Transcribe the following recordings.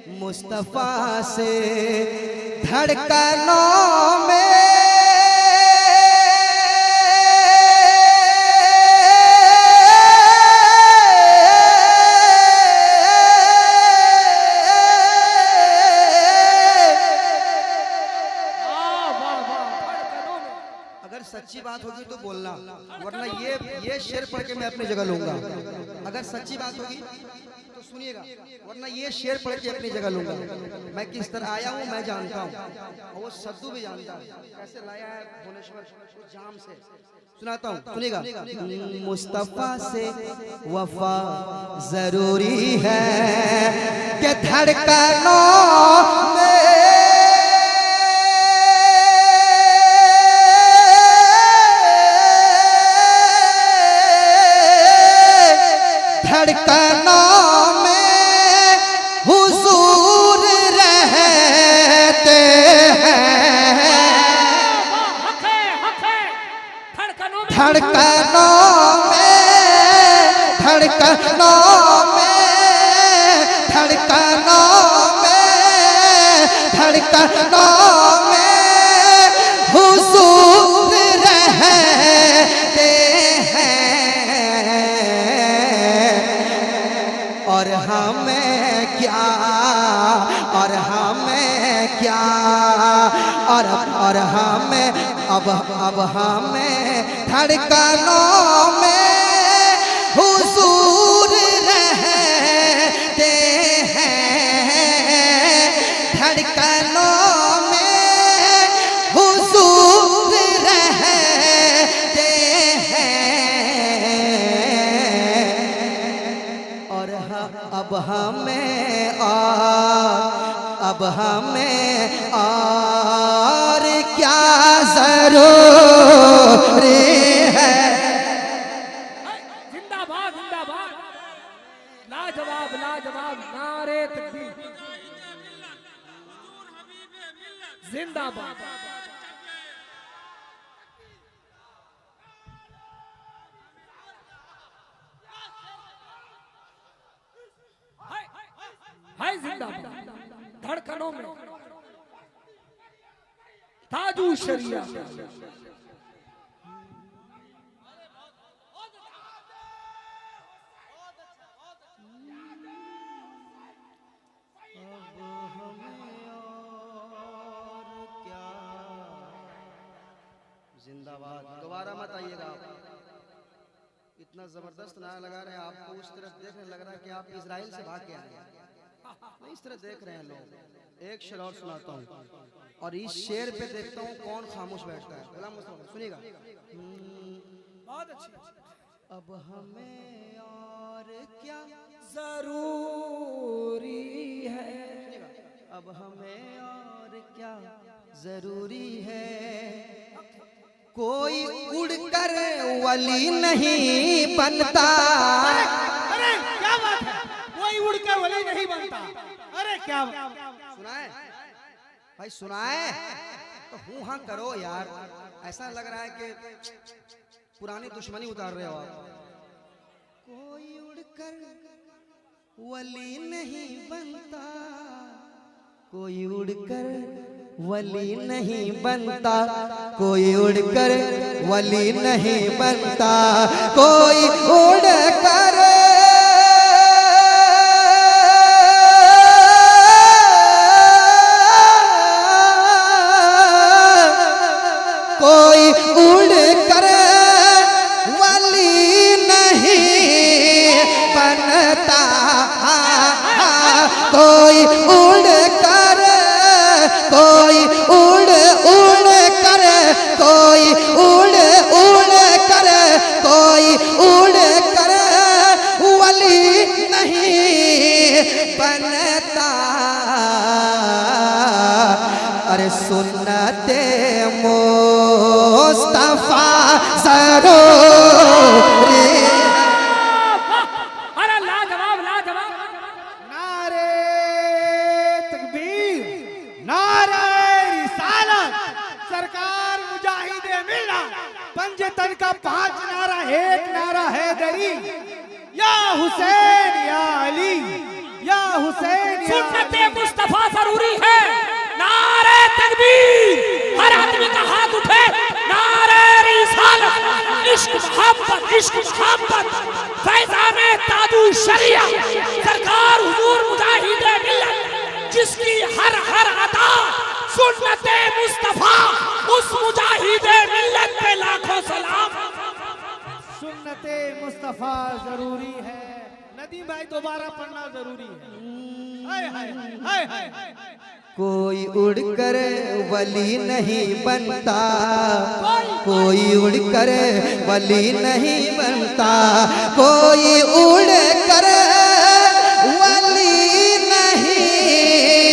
मुस्तफा से धड़कनों में सच्ची बात होगी तो बोलना, वरना ये शेर पढ़ के मैं अपनी जगह लूंगा। अगर सच्ची बात होगी तो सुनिएगा, वरना ये शेर पढ़ के अपनी जगह लूंगा। मैं किस तरह आया हूँ मैं जानता हूँ, और वो सद्दू भी जानता है कैसे लाया है भुवनेश्वर जाम से। सुनाता हूँ, सुनिएगा। मुस्तफा से वफा जरूरी है कि धड़कनों में धड़कनों में हुजूर रहते हैं। धड़कनों में धड़कनों में धड़कनों में धड़कनों में हुजूर रहते हैं। और हमें क्या, और हमें क्या, और हमें अब हमें धड़कनों में हुजूर रहते हैं। धड़कनों में हुजूर रहते हैं। और अब हमें और क्या जरूरी है। जिंदाबाद जिंदाबाद, लाजवाब लाजवाब, नारे तकबीर, जिंदाबाद। हाय जिंदाबाद। धड़कनों में ताजू शरिया, जिंदाबाद। दोबारा मत आइएगा आप, इतना जबरदस्त नारा लगा रहे हैं। आपको उस तरफ देखने लग रहा है कि आप इजराइल से भाग के आए हैं। नहीं, इस तरह देख रहे हैं लोग। एक शेर और सुनाता हूँ, और इस शेर पे देखता हूँ कौन खामोश बैठता है। गुलाम मुस्तफा सुनिएगा। बहुत अच्छी। अब हमें और क्या जरूरी है, अब हमें और क्या जरूरी है। कोई उड़कर वली नहीं बनता। अरे क्या बात है, कोई उड़कर वली नहीं बनता। अरे क्या सुनाए भाई, सुनाए तो हूँ हाँ करो यार। ऐसा लग रहा है कि पुरानी दुश्मनी उतार रहे हो आप। कोई उड़कर वली नहीं बनता, कोई उड़कर वली नहीं बनता, कोई उड़कर वली नहीं बनता, कोई उड़कर कोई उड़कर वली नहीं बनता। कोई उड़कर, कोई उड़ कर, कोई उड़ कर, कोई उड़ कर वली नहीं बनता। अरे सुन्नते मुस्तफा जरूरी। अरे लाजवाब लाजवाब, नारे तकबीर, नारे रिसालत। सरकार मुजाहिदे मिला पंजतन का 5 नारा, एक नारा हैदरी। या हुसैन या अली, या हुसैन या अली। इश्क मोहब्बत फैज़ाने ताजु शरिया सरकार हुजूर मुजाहिदे मिल्लत जिसकी हर हर अदा सुन्नते मुस्तफा उस मुजाहिदे मिल्लत पे लाखों सलाम। सुन्नते मुस्तफा जरूरी है। नदीम भाई दोबारा पढ़ना जरूरी है। हाय हाय हाय हाय। कोई उड़कर वली नहीं बनता, कोई उड़कर वली नहीं बनता, कोई उड़कर वली नहीं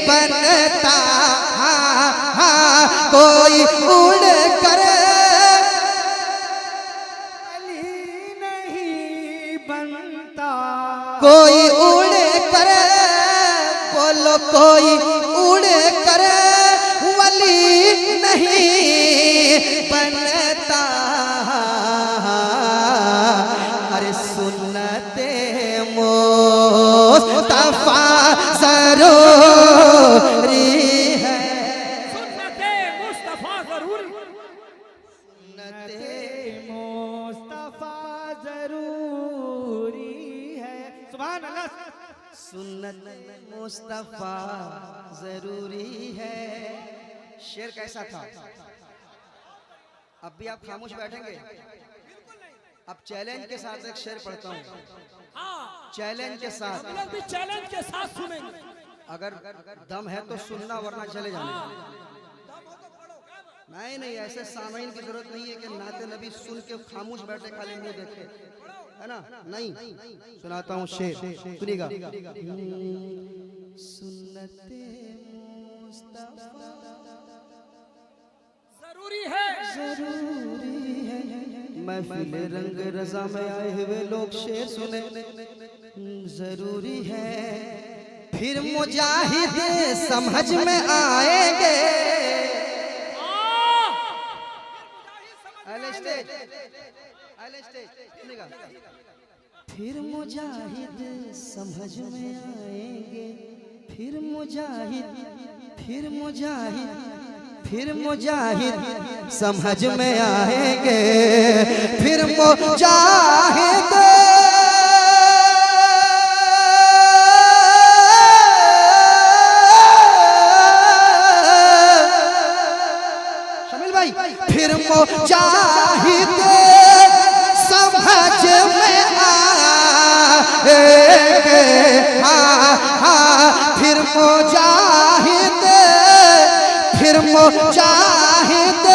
बनता, कोई उड़कर वली नहीं बनता, कोई उड़कर बोलो कोई उड़कर वली नहीं बनता। अरे सुन्नते मुस्तफा जरूरी है, सुन्नते मुस्तफा जरूरी, सुन्नते मुस्तफा जरूरी है। सुभान अल्लाह। सुन्नत मुस्तफा जरूरी है। शेर कैसा था? अब भी आप खामोश बैठेंगे? अब चैलेंज के साथ एक शेर पढ़ता हूँ, हाँ चैलेंज के साथ। हम लोग भी चैलेंज के साथ सुनेंगे। अगर दम है तो सुनना, वरना चले जाना। नहीं नहीं, ऐसे सामईन की जरूरत नहीं है कि नाते नबी सुन के खामोश बैठे खाली मुंह देखे, है ना? नहीं, सुनाता हूँ शेर, सुनिएगा। सुन्नते मुस्तफा जरूरी है, जरूरी है। महफिल रंग रजा में आए हुए लोग शेर सुने, जरूरी है। फिर मुजाहिद समझ में आएंगे। फिर मुजाहिद समझ में आएंगे, फिर मुजाहिद, फिर मुजाहिद, फिर मुजाहिद समझ में आएंगे, फिर मुजाहिद शमील भाई, फिर मुजाहिद समझ में आएंगे, फिर मुजाहिद, फिर मुजाहिद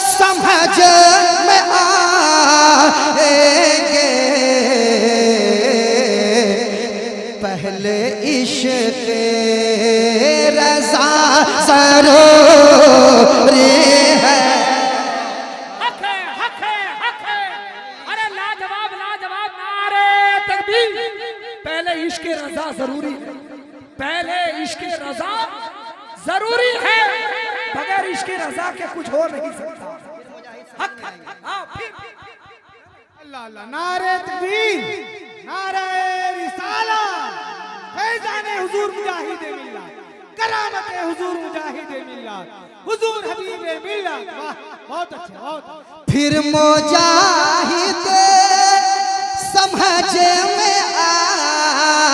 समझ में आएंगे। पहले इश्क़ रज़ा ज़रूरी है। हक है, हक है, हक है। अरे लाजवाब लाजवाब, नारे तकबीर। पहले इश्क़ रज़ा जरूरी है, पहले इश्क़ रज़ा जरूरी है, बगैर इश्क़ रज़ा के कुछ हो नहीं सकता। हक है, हाँ फिर अल्लाह अल्लाह। नारे तकबीर, नारे रिसाला, फैज़ाने हुजूर मुजाहिदे मिल्लत, करामते हुजूर मुजाहिदे मिल्लत, हुजूर हबीबे मिल्लत। वाह, बहुत अच्छा, बहुत। फिर मुजाहिद समझ में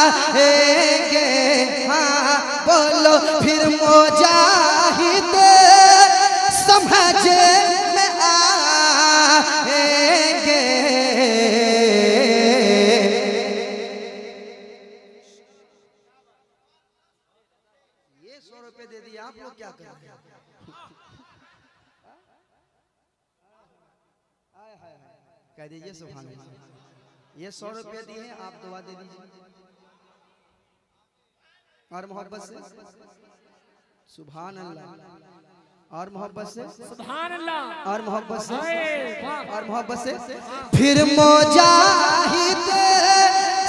आएंगे, हाँ बोलो, फिर मुजाहिद समझ में आएंगे। ये 100 रुपए दे दिए, आप लोग क्या कर रहे हैं? कह दीजिए सुभान अल्लाह। ये 100 रुपए दिए हैं, आप दुआ दे दीजिए और मोहब्बत से सुभान अल्लाह, और मोहब्बत से सुभान अल्लाह, और मोहब्बत से वाह। और मोहब्बत से। फिर मुजाहिद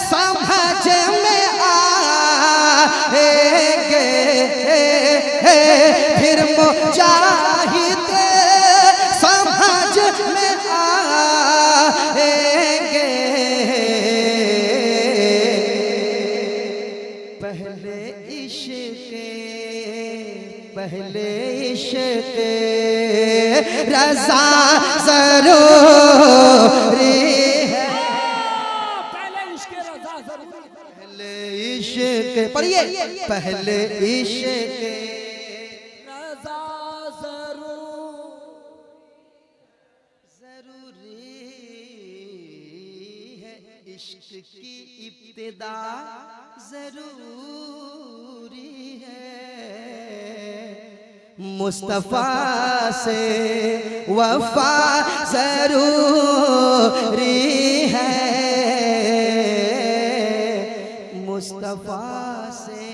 समझ में आएंगे, फिर मुजाहिद समझ में आएंगे। पहले इश्क़ पहले इश्क रज़ा ज़रूरी है। पहले इश्क रज़ा जरूरी है। पहले इश्क, पढ़िए, पहले इश्क रज़ा जरूरी है, इश्क की इब्तिदा जरूरी है, मुस्तफा से वफा जरूरी है, मुस्तफा से।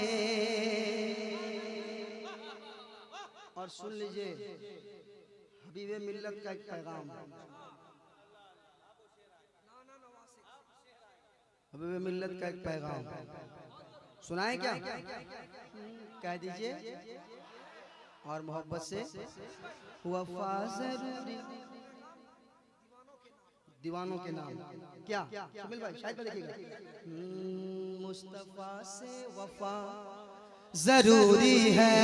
और सुन लीजिए हबीबे मिल्लत का एक पैगाम, हबीबे मिल्लत का एक पैगाम सुनाए क्या? कह दीजिए। और मोहब्बत से वफा जरूरी, दीवानों के नाम क्या? सुमिल भाई शायद में देखिएगा। मुस्तफा से वफा जरूरी है,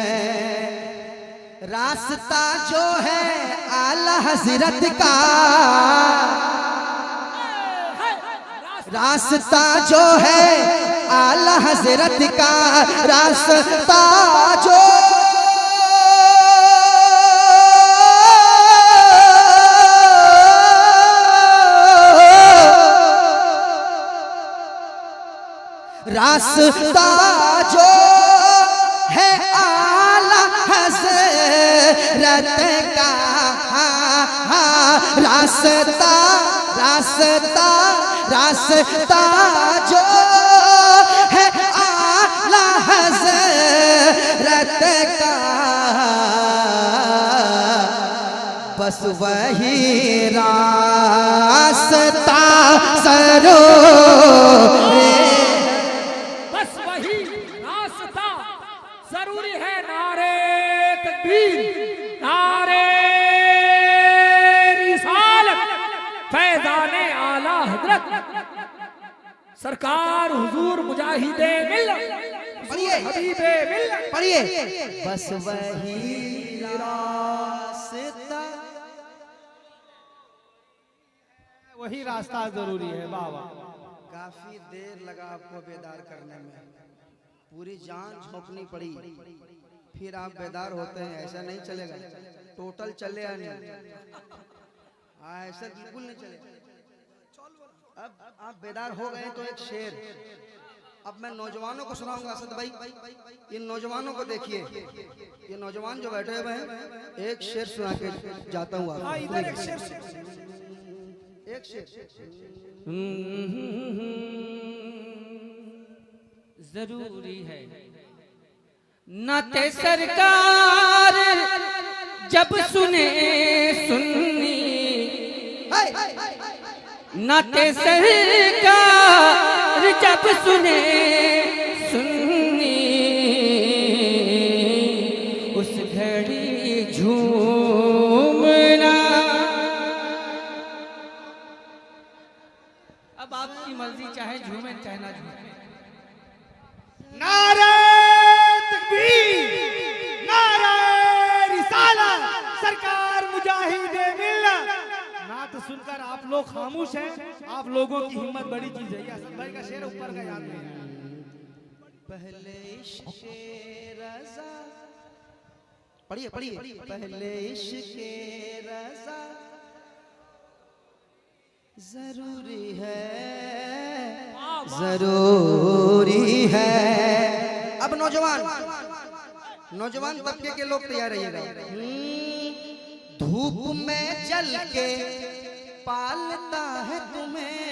रास्ता जो है आला हजरत का, रास्ता जो है आला हजरत का, रास्ता जो रास्ता जो है आला हज़रत का, रास्ता रास्ता रास्ता जो है आला हज़रत का, बस वही रास्ता जरूरी, बस वही रास्ता जरूरी है। नारे तकबीर, नारे रिसालत, फैज़ाने आला हज़रत सरकार हुजूर मुजाहिदे मिल्लत, हबीबे मिल्लत। पढ़िए, बस वही रास्ता, वही रास्ता जरूरी है। बाबा काफी देर लगा आपको बेदार करने में, पूरी जान झोंकनी पड़ी, फिर आप बेदार होते हैं। ऐसा नहीं चलेगा, टोटल चले नहीं, ऐसा बिल्कुल नहीं चलेगा। अब आप बेदार हो गए तो एक शेर अब मैं नौजवानों को सुनाऊंगा। असद भाई, इन नौजवानों को देखिए, ये नौजवान जो बैठे हुए हैं, एक शेर सुना के जाता हूँ। इधर एक शेर, एक शेर जरूरी है। नाते सरकार जब सुने सुन्नी, नाते सरकार जब सुने सुन्नी, उस घड़ी झूमना। अब आपकी मर्जी, चाहे झूमे चाहे ना झूमे। नारे तकबीर, नारे रिसालत, सरकार मुजाहिदे मिल्लत। नात सुनकर आप लोग खामोश हैं, आप लोगों की हिम्मत बड़ी चीज है। असद भाई का शेर ऊपर का याद नहीं है। पहले इश्क रज़ा, पढ़िए पढ़िए, पहले इश्क रज़ा जरूरी है, जरूरी है। अब नौजवान तबके के लोग तैयार रहिएगा। धूप में जल के पालता है तुम्हें,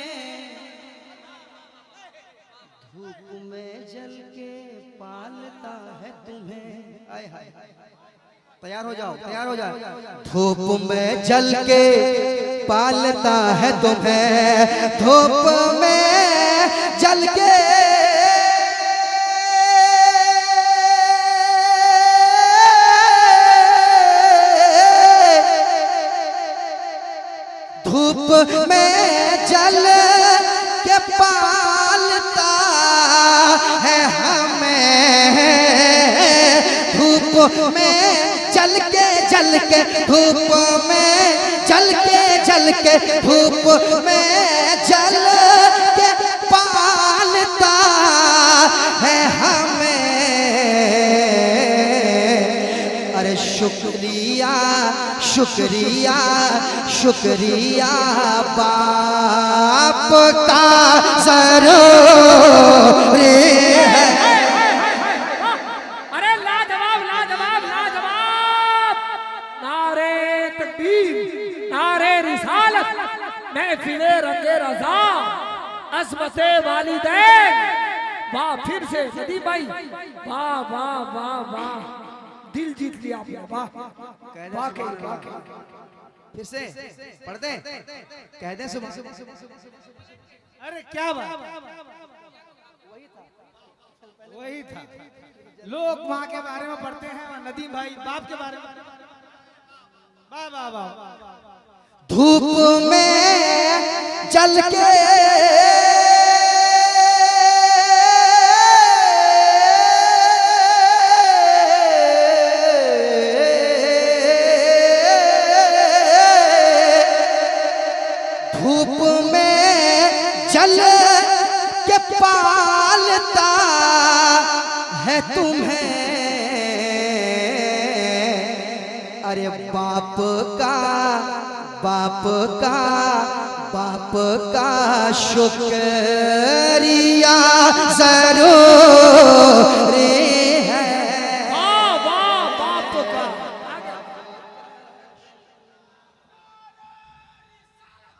धूप में जल के पालता है तुम्हें। आय हाय, तैयार हो जाओ, तैयार हो जाओ। धूप में जल के पालता है तुम्हें, धूप में जल के धूप में जल के पालता है हमें, धूप में जल के धूप में जल के धूप में जल के पालता है हमें। अरे शुक्रिया शुक्रिया शुक्रिया बाप का ज़रूरी है। अरे लाजवाब लाजवाब लाजवाब। नारे तकबीर, नारे रिसालत, महफिले रंगे रज़ा, अज़मते वालिदैन। वाह, फिर से नदीम भाई, वाह वाह वाह वाह, दिल जीत लिया आपने। वाह वाकई वाकई। फिर से पढ़ते कह दें सुबह। अरे क्या बात, वही था। लोग माँ के बारे में पढ़ते हैं और नदीम भाई बाप के बारे में। वाह वाह वाह। धूप में जल के धूप में जल के पालता है तुम्हें। अरे बाप का शुक्रिया ज़रूरी है। वाह वाह, बाप का।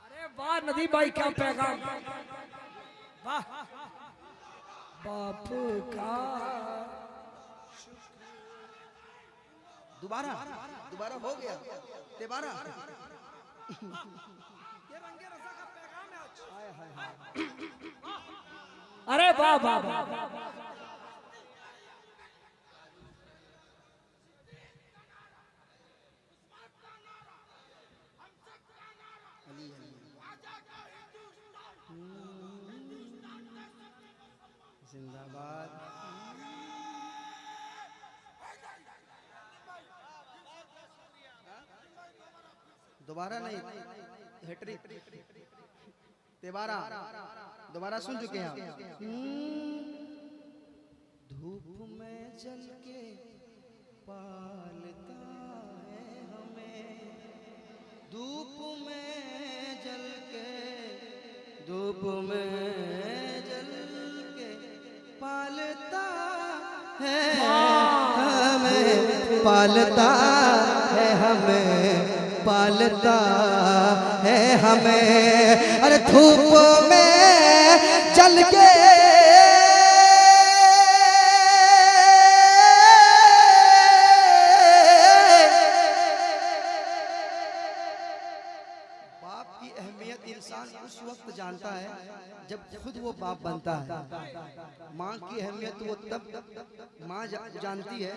अरे वाह नदीम भाई, क्या पैगाम। वाह, बाप का। दोबारा हो गया दोबारा। अरे वाह वाह वाह। जिंदाबाद। दोबारा नहीं, हैट्रिक दोबारा सुन चुके हैं आप। धूप में जल के पालता है हमें। धूप में जल के पालता है हमें। पालता है हमें, पालता है हमें। अरे धूप में जल के बाप की अहमियत इंसान उस वक्त जानता है जब खुद वो बाप बनता है। माँ की अहमियत वो तब माँ जानती है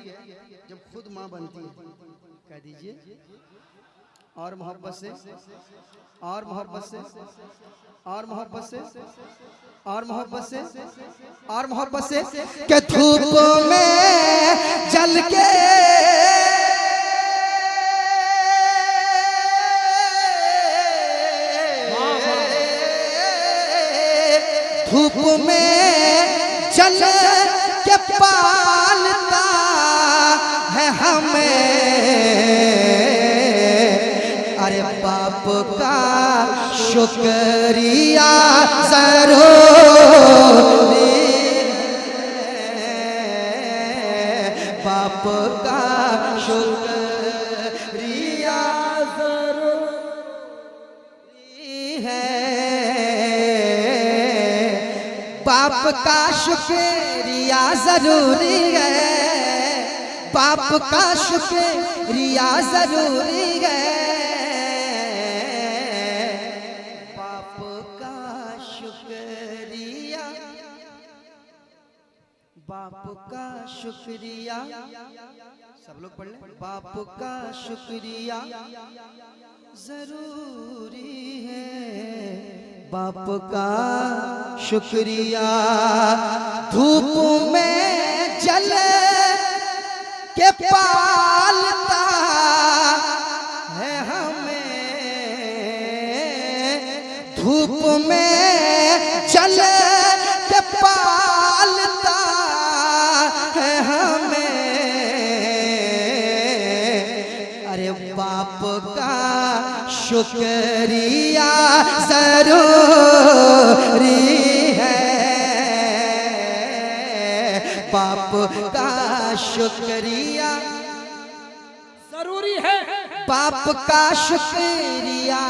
जब खुद माँ बनती है। कह दीजिए और मोहब्बत से, और मोहब्बत से, और मोहब्बत से, और मोहब्बत से, और मोहब्बत से कि धूप में जल के धूप में जल के पालता है हमें। अरे बाप का शुक्रिया ज़रूरी है। बाप का शुक्रिया ज़रूरी है। बाप का शुक्रिया ज़रूरी है। बाप का शुक्रिया ज़रूरी है। बाप का शुक्रिया, बाप का शुक्रिया, सब लोग पढ़ लें। बाप का शुक्रिया ज़रूरी है। बाप का शुक्रिया। धूप में जल के पालता है हमें, धूप में जल के पालता है हमें। अरे बाप का शुक्रिया जरूरी है, बाप का शुक्रिया जरूरी है, बाप का शुक्रिया